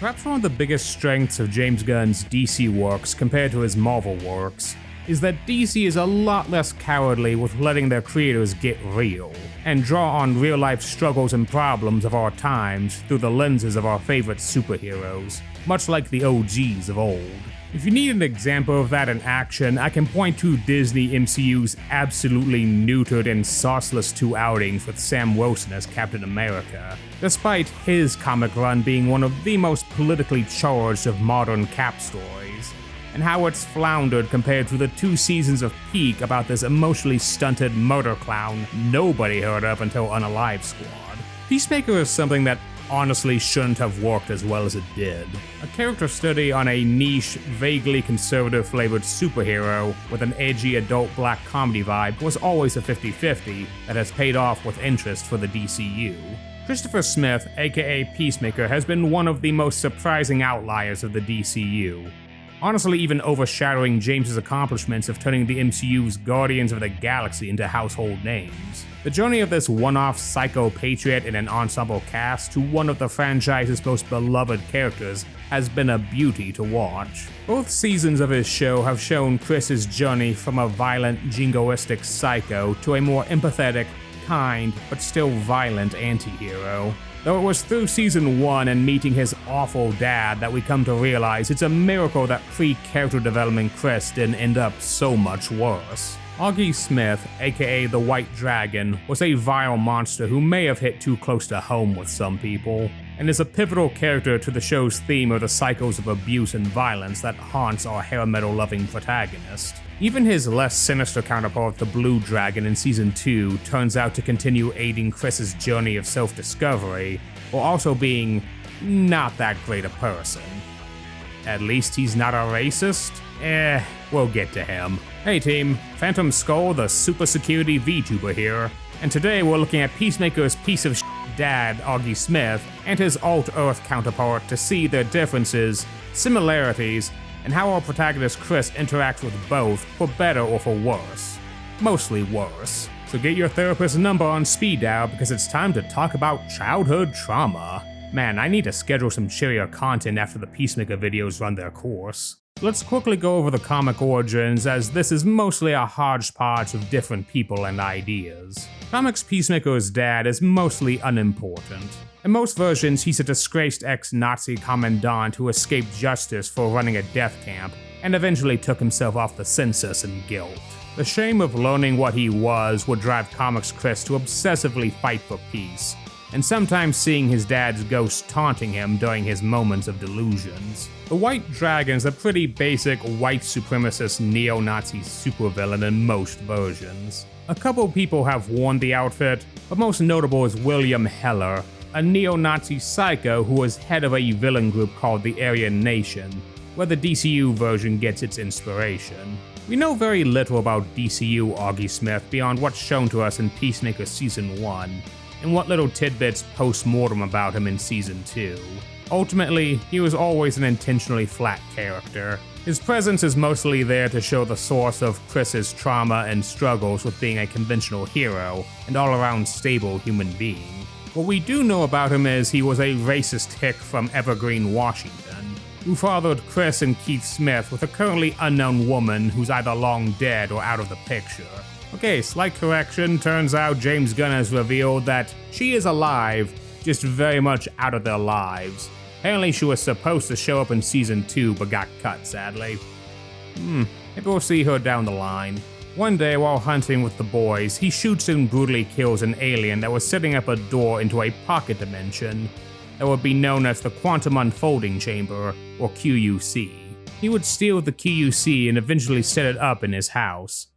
Perhaps one of the biggest strengths of James Gunn's DC works compared to his Marvel works is that DC is a lot less cowardly with letting their creators get real, and draw on real-life struggles and problems of our times through the lenses of our favorite superheroes, much like the OGs of old. If you need an example of that in action, I can point to Disney MCU's absolutely neutered and sauceless 2 outings with Sam Wilson as Captain America, despite his comic run being one of the most politically charged of modern Cap stories, and how it's floundered compared to the 2 seasons of Peak about this emotionally stunted murder clown nobody heard of until Unalive Squad. Peacemaker is something that honestly shouldn't have worked as well as it did. A character study on a niche, vaguely conservative flavored superhero with an edgy adult black comedy vibe was always a 50-50 that has paid off with interest for the DCU. Christopher Smith, aka Peacemaker, has been one of the most surprising outliers of the DCU, honestly even overshadowing James's accomplishments of turning the MCU's Guardians of the Galaxy into household names. The journey of this one-off psycho patriot in an ensemble cast to one of the franchise's most beloved characters has been a beauty to watch. Both seasons of his show have shown Chris's journey from a violent, jingoistic psycho to a more empathetic, kind, but still violent anti-hero. Though it was through season 1 and meeting his awful dad that we come to realize it's a miracle that pre-character development Chris didn't end up so much worse. Auggie Smith, aka the White Dragon, was a vile monster who may have hit too close to home with some people, and is a pivotal character to the show's theme of the cycles of abuse and violence that haunts our hair metal-loving protagonist. Even his less sinister counterpart, the Blue Dragon in Season 2, turns out to continue aiding Chris's journey of self-discovery, while also being not that great a person. At least he's not a racist? We'll get to him. Hey team, Phantom Skull, the super security VTuber here, and today we're looking at Peacemaker's piece of dad, Auggie Smith, and his alt-Earth counterpart to see their differences, similarities, and how our protagonist Chris interacts with both, for better or for worse. Mostly worse. So get your therapist's number on speed dial because it's time to talk about childhood trauma. Man, I need to schedule some cheerier content after the Peacemaker videos run their course. Let's quickly go over the comic origins, as this is mostly a hodgepodge of different people and ideas. Comics Peacemaker's dad is mostly unimportant. In most versions, he's a disgraced ex-Nazi commandant who escaped justice for running a death camp, and eventually took himself off the census in guilt. The shame of learning what he was would drive Comics Chris to obsessively fight for peace, and sometimes seeing his dad's ghost taunting him during his moments of delusions. The White Dragon's a pretty basic white supremacist neo-Nazi supervillain in most versions. A couple people have worn the outfit, but most notable is William Heller, a neo-Nazi psycho who was head of a villain group called the Aryan Nation, where the DCU version gets its inspiration. We know very little about DCU Auggie Smith beyond what's shown to us in Peacemaker Season 1, and what little tidbits post-mortem about him in Season 2. Ultimately, he was always an intentionally flat character. His presence is mostly there to show the source of Chris's trauma and struggles with being a conventional hero and all-around stable human being. What we do know about him is he was a racist hick from Evergreen, Washington, who fathered Chris and Keith Smith with a currently unknown woman who's either long dead or out of the picture. Okay, slight correction, turns out James Gunn has revealed that she is alive, just very much out of their lives. Apparently she was supposed to show up in Season 2 but got cut, sadly. Maybe we'll see her down the line. One day while hunting with the boys, he shoots and brutally kills an alien that was setting up a door into a pocket dimension that would be known as the Quantum Unfolding Chamber, or QUC. He would steal the QUC and eventually set it up in his house.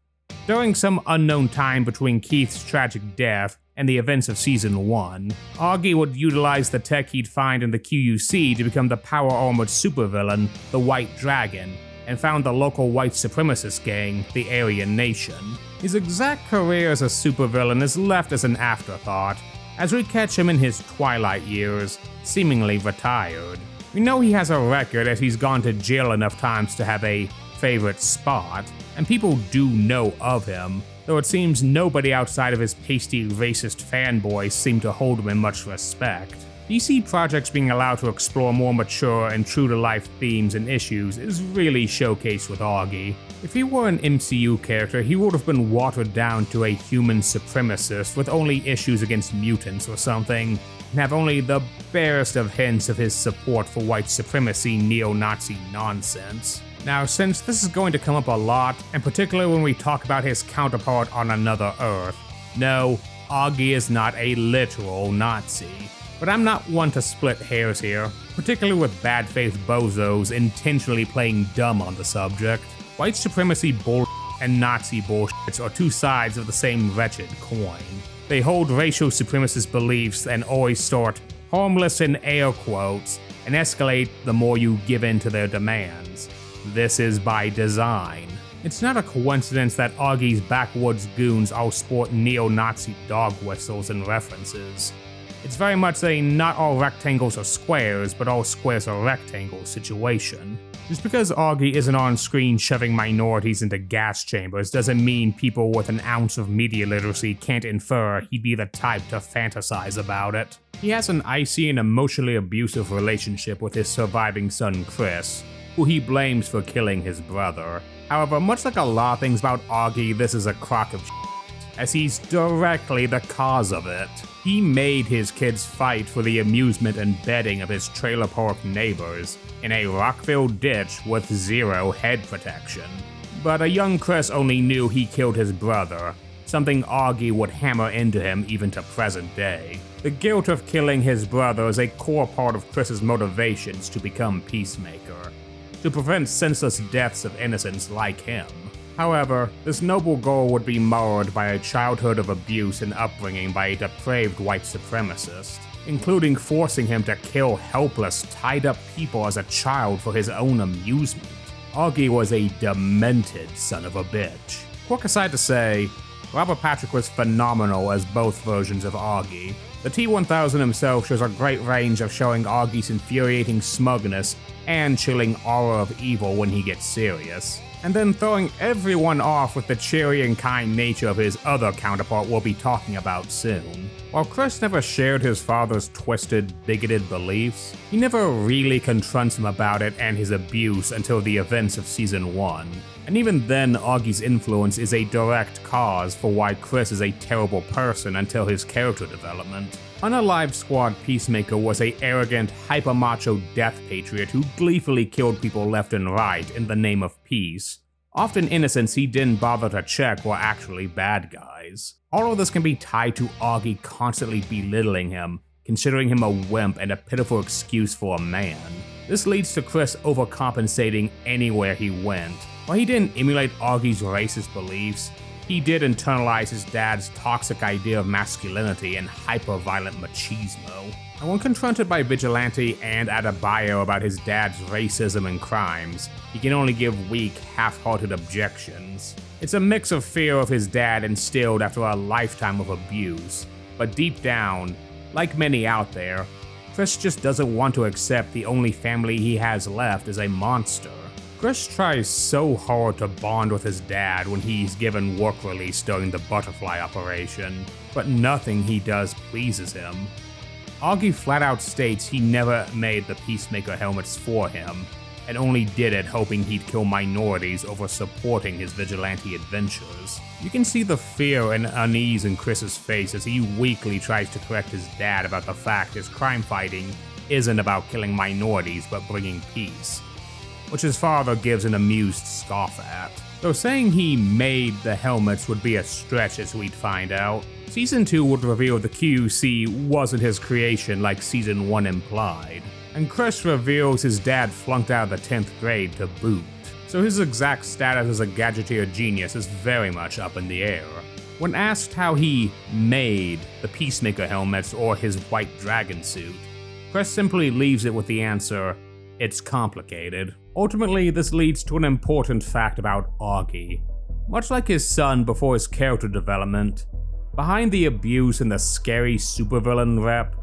During some unknown time between Keith's tragic death and the events of Season 1, Auggie would utilize the tech he'd find in the QUC to become the power-armored supervillain, the White Dragon, and found the local white supremacist gang, the Aryan Nation. His exact career as a supervillain is left as an afterthought, as we catch him in his twilight years, seemingly retired. We know he has a record as he's gone to jail enough times to have a favorite spot, and people do know of him, though it seems nobody outside of his pasty racist fanboys seem to hold him in much respect. DC projects being allowed to explore more mature and true-to-life themes and issues is really showcased with Auggie. If he were an MCU character, he would have been watered down to a human supremacist with only issues against mutants or something, and have only the barest of hints of his support for white supremacy neo-Nazi nonsense. Now, since this is going to come up a lot, and particularly when we talk about his counterpart on another Earth, no, Auggie is not a literal Nazi. But I'm not one to split hairs here, particularly with bad faith bozos intentionally playing dumb on the subject. White supremacy bullshit and Nazi bullshit are two sides of the same wretched coin. They hold racial supremacist beliefs and always start harmless in air quotes and escalate the more you give in to their demands. This is by design. It's not a coincidence that Auggie's backwoods goons all sport neo-Nazi dog whistles and references. It's very much a not all rectangles are squares, but all squares are rectangles situation. Just because Auggie isn't on screen shoving minorities into gas chambers doesn't mean people with an ounce of media literacy can't infer he'd be the type to fantasize about it. He has an icy and emotionally abusive relationship with his surviving son Chris, who he blames for killing his brother. However, much like a lot of things about Auggie, this is a crock of shit, as he's directly the cause of it. He made his kids fight for the amusement and bedding of his trailer park neighbors in a rock-filled ditch with zero head protection. But a young Chris only knew he killed his brother, something Auggie would hammer into him even to present day. The guilt of killing his brother is a core part of Chris's motivations to become Peacemaker, to prevent senseless deaths of innocents like him. However, this noble goal would be marred by a childhood of abuse and upbringing by a depraved white supremacist, including forcing him to kill helpless, tied-up people as a child for his own amusement. Auggie was a demented son of a bitch. Quick aside to say, Robert Patrick was phenomenal as both versions of Auggie. The T-1000 himself shows a great range of showing Auggie's infuriating smugness and chilling aura of evil when he gets serious, and then throwing everyone off with the cheery and kind nature of his other counterpart we'll be talking about soon. While Chris never shared his father's twisted, bigoted beliefs, he never really confronts him about it and his abuse until the events of Season 1. And even then, Auggie's influence is a direct cause for why Chris is a terrible person until his character development. Unalive Squad Peacemaker was a arrogant, hyper-macho death patriot who gleefully killed people left and right in the name of peace. Often innocents he didn't bother to check were actually bad guys. All of this can be tied to Auggie constantly belittling him, considering him a wimp and a pitiful excuse for a man. This leads to Chris overcompensating anywhere he went. While he didn't emulate Auggie's racist beliefs, he did internalize his dad's toxic idea of masculinity and hyper-violent machismo. And when confronted by Vigilante and Adebayo about his dad's racism and crimes, he can only give weak, half-hearted objections. It's a mix of fear of his dad instilled after a lifetime of abuse, but deep down, like many out there, Chris just doesn't want to accept the only family he has left is a monster. Chris tries so hard to bond with his dad when he's given work release during the Butterfly operation, but nothing he does pleases him. Auggie flat out states he never made the Peacemaker helmets for him, and only did it hoping he'd kill minorities over supporting his vigilante adventures. You can see the fear and unease in Chris's face as he weakly tries to correct his dad about the fact his crime fighting isn't about killing minorities but bringing peace, which his father gives an amused scoff at. Though saying he made the helmets would be a stretch as we'd find out. Season 2 would reveal the QC wasn't his creation like Season 1 implied, and Chris reveals his dad flunked out of the 10th grade to boot, so his exact status as a gadgeteer genius is very much up in the air. When asked how he made the Peacemaker helmets or his white dragon suit, Chris simply leaves it with the answer, "It's complicated." Ultimately, this leads to an important fact about Auggie. Much like his son before his character development, behind the abuse and the scary supervillain rep,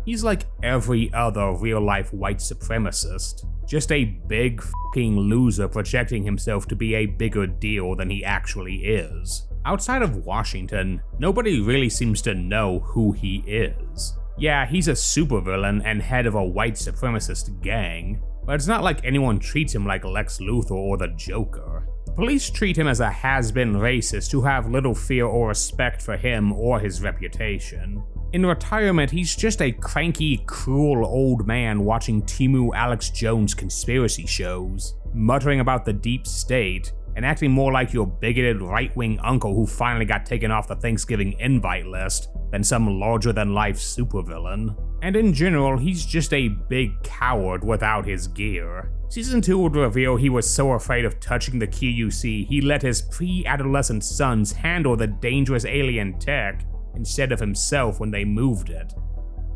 he's like every other real-life white supremacist. Just a big f***ing loser projecting himself to be a bigger deal than he actually is. Outside of Washington, nobody really seems to know who he is. Yeah, he's a supervillain and head of a white supremacist gang, but it's not like anyone treats him like Lex Luthor or the Joker. Police treat him as a has-been racist who have little fear or respect for him or his reputation. In retirement, he's just a cranky, cruel old man watching Timu Alex Jones conspiracy shows, muttering about the deep state, and acting more like your bigoted right-wing uncle who finally got taken off the Thanksgiving invite list than some larger-than-life supervillain. And in general, he's just a big coward without his gear. Season 2 would reveal he was so afraid of touching the QUC he let his pre-adolescent sons handle the dangerous alien tech instead of himself when they moved it.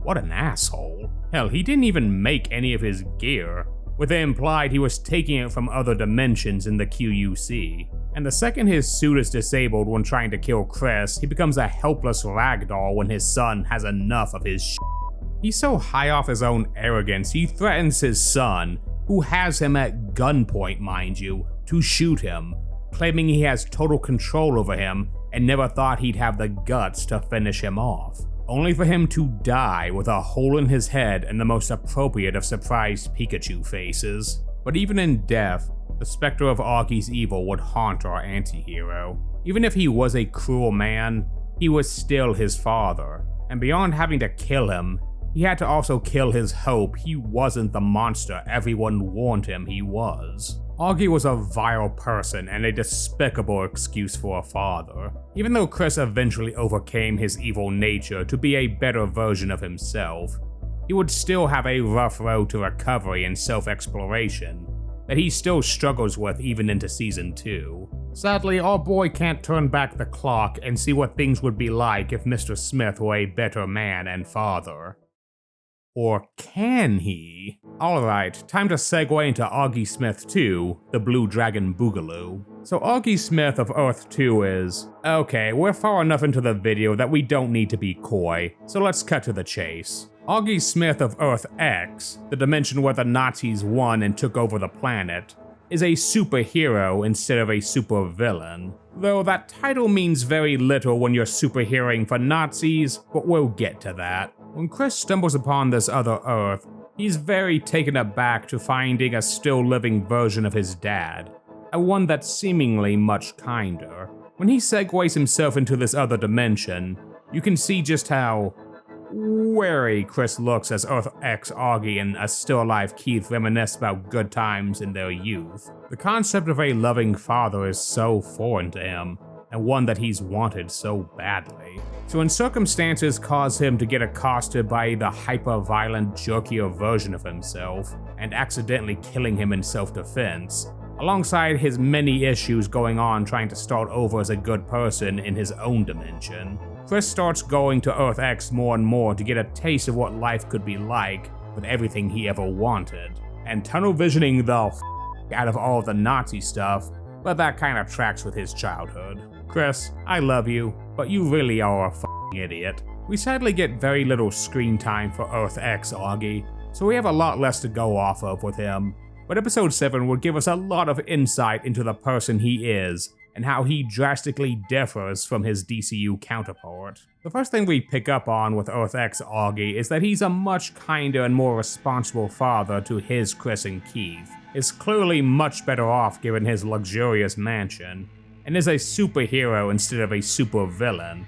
What an asshole. Hell, he didn't even make any of his gear, with it implied he was taking it from other dimensions in the QUC. And the second his suit is disabled when trying to kill Chris, he becomes a helpless ragdoll when his son has enough of his shit. He's so high off his own arrogance, he threatens his son, who has him at gunpoint, mind you, to shoot him, claiming he has total control over him and never thought he'd have the guts to finish him off, only for him to die with a hole in his head and the most appropriate of surprised Pikachu faces. But even in death, the specter of Augie's evil would haunt our anti-hero. Even if he was a cruel man, he was still his father, and beyond having to kill him, he had to also kill his hope he wasn't the monster everyone warned him he was. Auggie was a vile person and a despicable excuse for a father. Even though Chris eventually overcame his evil nature to be a better version of himself, he would still have a rough road to recovery and self-exploration that he still struggles with even into Season 2. Sadly, our boy can't turn back the clock and see what things would be like if Mr. Smith were a better man and father. Or can he? Alright, time to segue into Auggie Smith 2, the Blue Dragon Boogaloo. So Auggie Smith of Earth 2 is... Okay, we're far enough into the video that we don't need to be coy, so let's cut to the chase. Auggie Smith of Earth X, the dimension where the Nazis won and took over the planet, is a superhero instead of a supervillain. Though that title means very little when you're superheroing for Nazis, but we'll get to that. When Chris stumbles upon this other Earth, he's very taken aback to finding a still living version of his dad, and one that's seemingly much kinder. When he segues himself into this other dimension, you can see just how wary Chris looks as Earth X Auggie and a still-alive Keith reminisce about good times in their youth. The concept of a loving father is so foreign to him, and one that he's wanted so badly. So when circumstances cause him to get accosted by the hyper-violent, jerkier version of himself, and accidentally killing him in self-defense, alongside his many issues going on trying to start over as a good person in his own dimension, Chris starts going to Earth X more and more to get a taste of what life could be like with everything he ever wanted, and tunnel visioning the out of all the Nazi stuff, but that kinda tracks with his childhood. Chris, I love you, but you really are a idiot. We sadly get very little screen time for Earth X Auggie, so we have a lot less to go off of with him, but episode 7 would give us a lot of insight into the person he is, and how he drastically differs from his DCU counterpart. The first thing we pick up on with Earth X Auggie is that he's a much kinder and more responsible father to his Chris and Keith, is clearly much better off given his luxurious mansion, and is a superhero instead of a supervillain,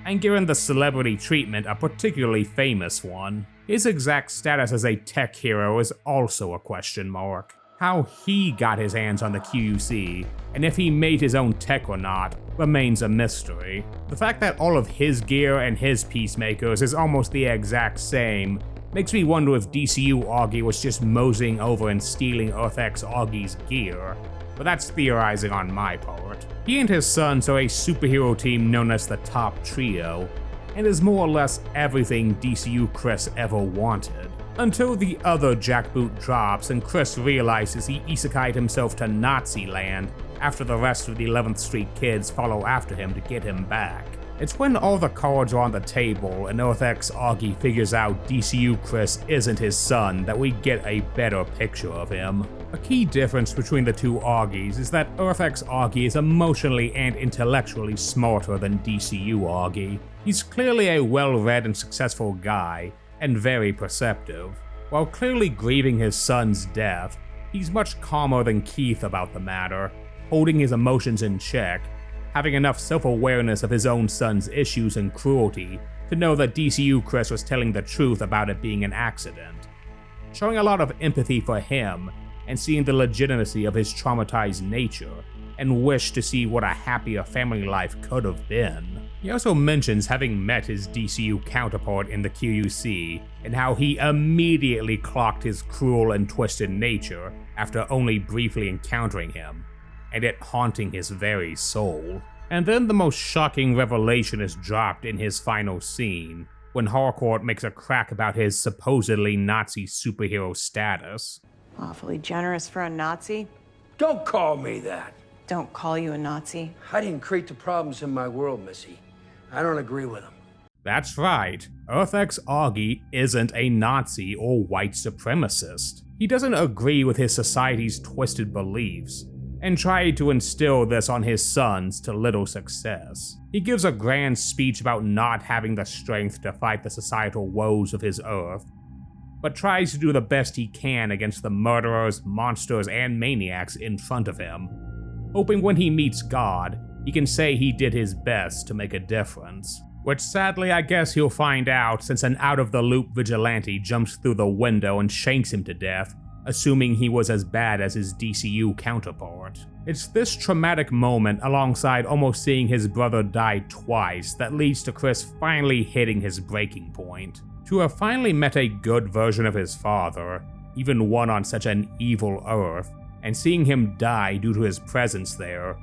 and given the celebrity treatment, a particularly famous one. His exact status as a tech hero is also a question mark. How he got his hands on the QUC, and if he made his own tech or not, remains a mystery. The fact that all of his gear and his Peacemakers is almost the exact same makes me wonder if DCU Auggie was just moseying over and stealing Earth X Auggie's gear, but that's theorizing on my part. He and his sons are a superhero team known as the Top Trio, and is more or less everything DCU Chris ever wanted. Until the other jackboot drops and Chris realizes he isekai'd himself to Nazi land after the rest of the 11th Street kids follow after him to get him back. It's when all the cards are on the table and Earth X Auggie figures out DCU Chris isn't his son that we get a better picture of him. A key difference between the two Auggies is that Earth X Auggie is emotionally and intellectually smarter than DCU Auggie, He's clearly a well-read and successful guy, and very perceptive. While clearly grieving his son's death, he's much calmer than Keith about the matter, holding his emotions in check, having enough self-awareness of his own son's issues and cruelty to know that DCU Chris was telling the truth about it being an accident. Showing a lot of empathy for him, and seeing the legitimacy of his traumatized nature, and wish to see what a happier family life could have been. He also mentions having met his DCU counterpart in the QUC, and how he immediately clocked his cruel and twisted nature after only briefly encountering him, and it haunting his very soul. And then the most shocking revelation is dropped in his final scene, when Harcourt makes a crack about his supposedly Nazi superhero status. Awfully generous for a Nazi. Don't call me that. Don't call you a Nazi. I didn't create the problems in my world, Missy. I don't agree with them. That's right, Earth-X Auggie isn't a Nazi or white supremacist. He doesn't agree with his society's twisted beliefs, and tried to instill this on his sons to little success. He gives a grand speech about not having the strength to fight the societal woes of his Earth, but tries to do the best he can against the murderers, monsters, and maniacs in front of him, hoping when he meets God, he can say he did his best to make a difference. Which sadly I guess he'll find out since an out-of-the-loop vigilante jumps through the window and shanks him to death, assuming he was as bad as his DCU counterpart. It's this traumatic moment alongside almost seeing his brother die twice that leads to Chris finally hitting his breaking point. To have finally met a good version of his father, even one on such an evil Earth, and seeing him die due to his presence there,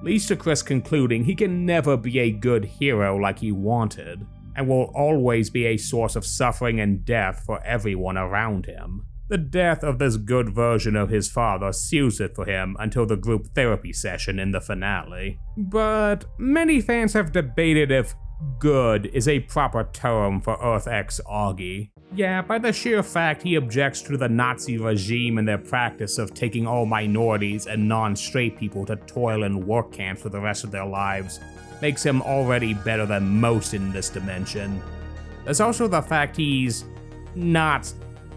leads to Chris concluding he can never be a good hero like he wanted, and will always be a source of suffering and death for everyone around him. The death of this good version of his father seals it for him until the group therapy session in the finale. But many fans have debated if good is a proper term for Earth-X Auggie. Yeah, by the sheer fact he objects to the Nazi regime and their practice of taking all minorities and non-straight people to toil in work camps for the rest of their lives makes him already better than most in this dimension. There's also the fact he's not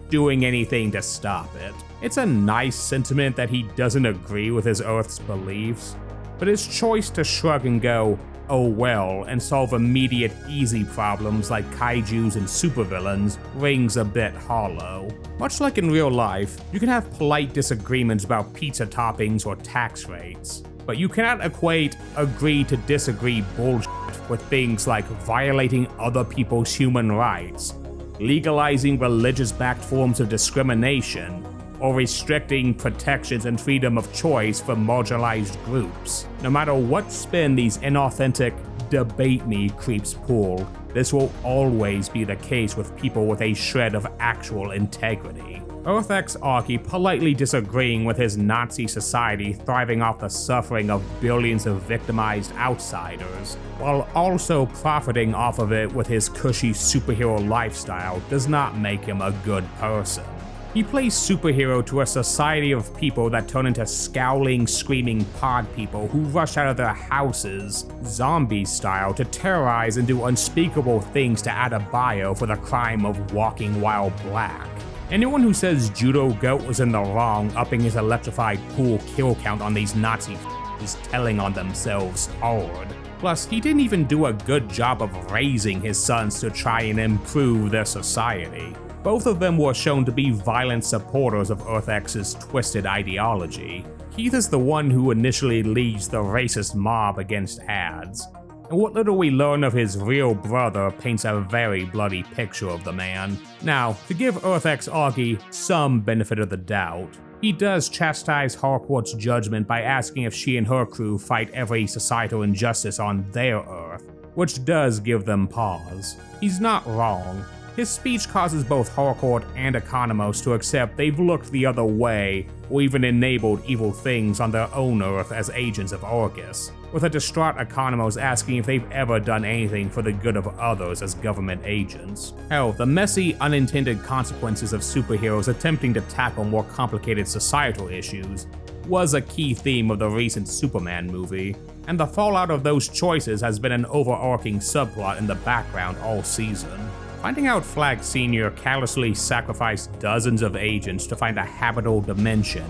doing anything to stop it. It's a nice sentiment that he doesn't agree with his Earth's beliefs, but his choice to shrug and go, oh well, and solve immediate easy problems like kaijus and supervillains rings a bit hollow. Much like in real life, you can have polite disagreements about pizza toppings or tax rates, but you cannot equate agree to disagree bullshit with things like violating other people's human rights, legalizing religious-backed forms of discrimination, or restricting protections and freedom of choice for marginalized groups. No matter what spin these inauthentic debate me creeps pull, this will always be the case with people with a shred of actual integrity. Earth-X Auggie politely disagreeing with his Nazi society thriving off the suffering of billions of victimized outsiders, while also profiting off of it with his cushy superhero lifestyle does not make him a good person. He plays superhero to a society of people that turn into scowling, screaming pod people who rush out of their houses, zombie style, to terrorize and do unspeakable things to add a bio for the crime of walking while black. Anyone who says Judo Goat was in the wrong upping his electrified pool kill count on these Nazi is telling on themselves hard. Plus, he didn't even do a good job of raising his sons to try and improve their society. Both of them were shown to be violent supporters of Earth-X's twisted ideology. Keith is the one who initially leads the racist mob against Hads, and what little we learn of his real brother paints a very bloody picture of the man. Now, to give Earth-X Auggie some benefit of the doubt, he does chastise Harcourt's judgment by asking if she and her crew fight every societal injustice on their Earth, which does give them pause. He's not wrong. His speech causes both Harcourt and Economos to accept they've looked the other way or even enabled evil things on their own Earth as agents of Argus, with a distraught Economos asking if they've ever done anything for the good of others as government agents. Hell, the messy, unintended consequences of superheroes attempting to tackle more complicated societal issues was a key theme of the recent Superman movie, and the fallout of those choices has been an overarching subplot in the background all season. Finding out Flag Sr. callously sacrificed dozens of agents to find a habitable dimension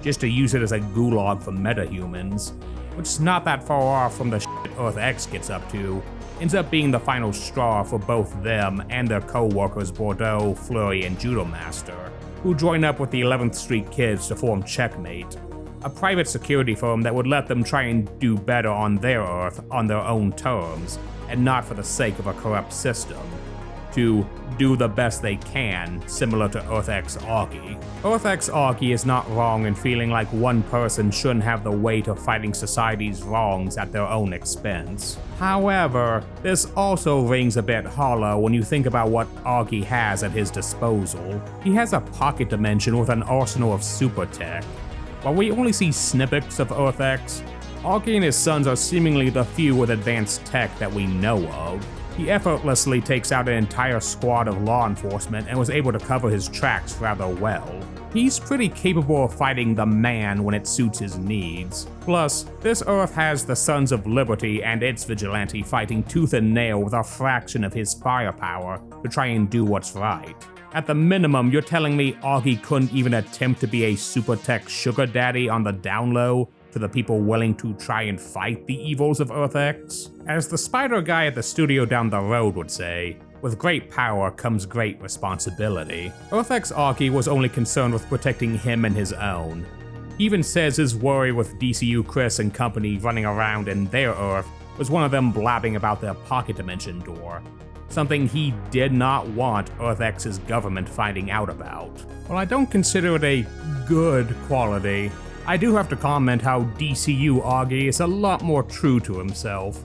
just to use it as a gulag for metahumans, which is not that far off from the shit Earth X gets up to, ends up being the final straw for both them and their co-workers Bordeaux, Fleury, and Judo Master, who join up with the 11th Street Kids to form Checkmate, a private security firm that would let them try and do better on their Earth on their own terms, and not for the sake of a corrupt system, to do the best they can, similar to Earth X Auggie. Earth X Auggie is not wrong in feeling like one person shouldn't have the weight of fighting society's wrongs at their own expense. However, this also rings a bit hollow when you think about what Auggie has at his disposal. He has a pocket dimension with an arsenal of super tech. While we only see snippets of Earth X, Auggie and his sons are seemingly the few with advanced tech that we know of. He effortlessly takes out an entire squad of law enforcement and was able to cover his tracks rather well. He's pretty capable of fighting the man when it suits his needs. Plus, this Earth has the Sons of Liberty and its vigilante fighting tooth and nail with a fraction of his firepower to try and do what's right. At the minimum, you're telling me Auggie couldn't even attempt to be a super tech sugar daddy on the down low to the people willing to try and fight the evils of Earth X? As the spider guy at the studio down the road would say, with great power comes great responsibility. Earth X Auggie was only concerned with protecting him and his own. He even says his worry with DCU Chris and company running around in their Earth was one of them blabbing about their pocket dimension door, something he did not want Earth X's government finding out about. While I don't consider it a good quality, I do have to comment how DCU Auggie is a lot more true to himself,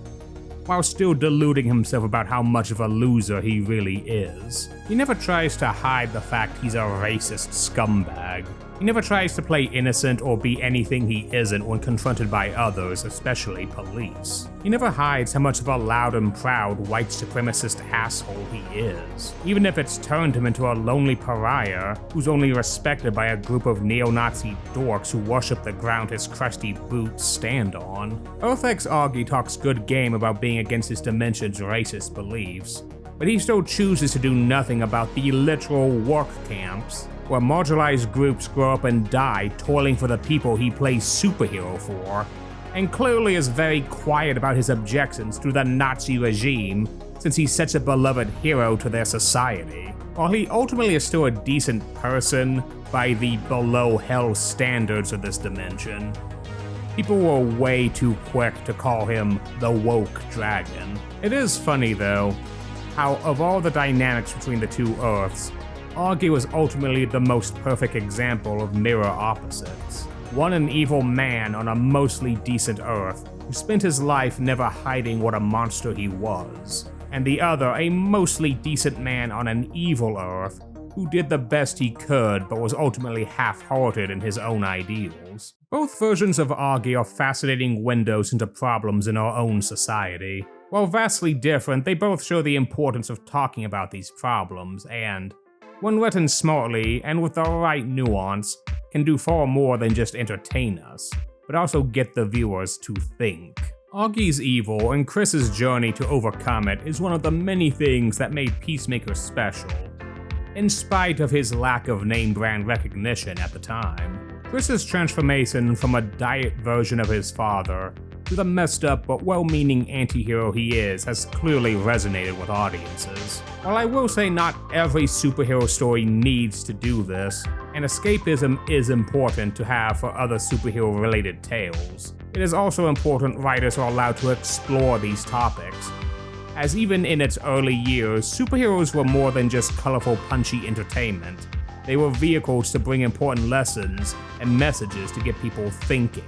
while still deluding himself about how much of a loser he really is. He never tries to hide the fact he's a racist scumbag. He never tries to play innocent or be anything he isn't when confronted by others, especially police. He never hides how much of a loud and proud white supremacist asshole he is, even if it's turned him into a lonely pariah who's only respected by a group of neo-Nazi dorks who worship the ground his crusty boots stand on. Earth X Auggie talks good game about being against his dimension's racist beliefs, but he still chooses to do nothing about the literal work camps, where marginalized groups grow up and die toiling for the people he plays superhero for, and clearly is very quiet about his objections to the Nazi regime since he's such a beloved hero to their society. While he ultimately is still a decent person by the below hell standards of this dimension, people were way too quick to call him the woke dragon. It is funny though, how of all the dynamics between the two Earths, Auggie was ultimately the most perfect example of mirror opposites. One an evil man on a mostly decent Earth, who spent his life never hiding what a monster he was, and the other a mostly decent man on an evil Earth, who did the best he could but was ultimately half-hearted in his own ideals. Both versions of Auggie are fascinating windows into problems in our own society. While vastly different, they both show the importance of talking about these problems and, when written smartly and with the right nuance, can do far more than just entertain us, but also get the viewers to think. Auggie's evil and Chris's journey to overcome it is one of the many things that made Peacemaker special, in spite of his lack of name brand recognition at the time. Chris's transformation from a diet version of his father to the messed up but well-meaning anti-hero he is has clearly resonated with audiences. While I will say not every superhero story needs to do this, and escapism is important to have for other superhero-related tales, it is also important writers are allowed to explore these topics, as even in its early years, superheroes were more than just colorful, punchy entertainment. They were vehicles to bring important lessons and messages to get people thinking.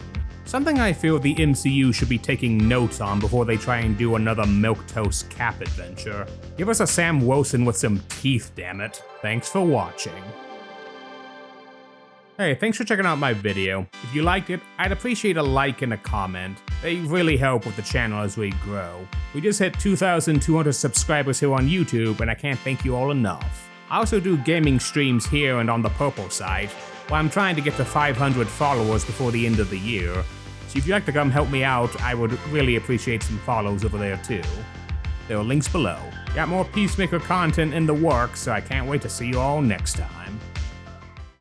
Something I feel the MCU should be taking notes on before they try and do another milquetoast Cap adventure. Give us a Sam Wilson with some teeth, dammit. Thanks for watching. Hey, thanks for checking out my video. If you liked it, I'd appreciate a like and a comment. They really help with the channel as we grow. We just hit 2,200 subscribers here on YouTube, and I can't thank you all enough. I also do gaming streams here and on the Purple site, Well, I'm trying to get to 500 followers before the end of the year, so if you'd like to come help me out, I would really appreciate some follows over there too. There are links below. Got more Peacemaker content in the works, so I can't wait to see you all next time.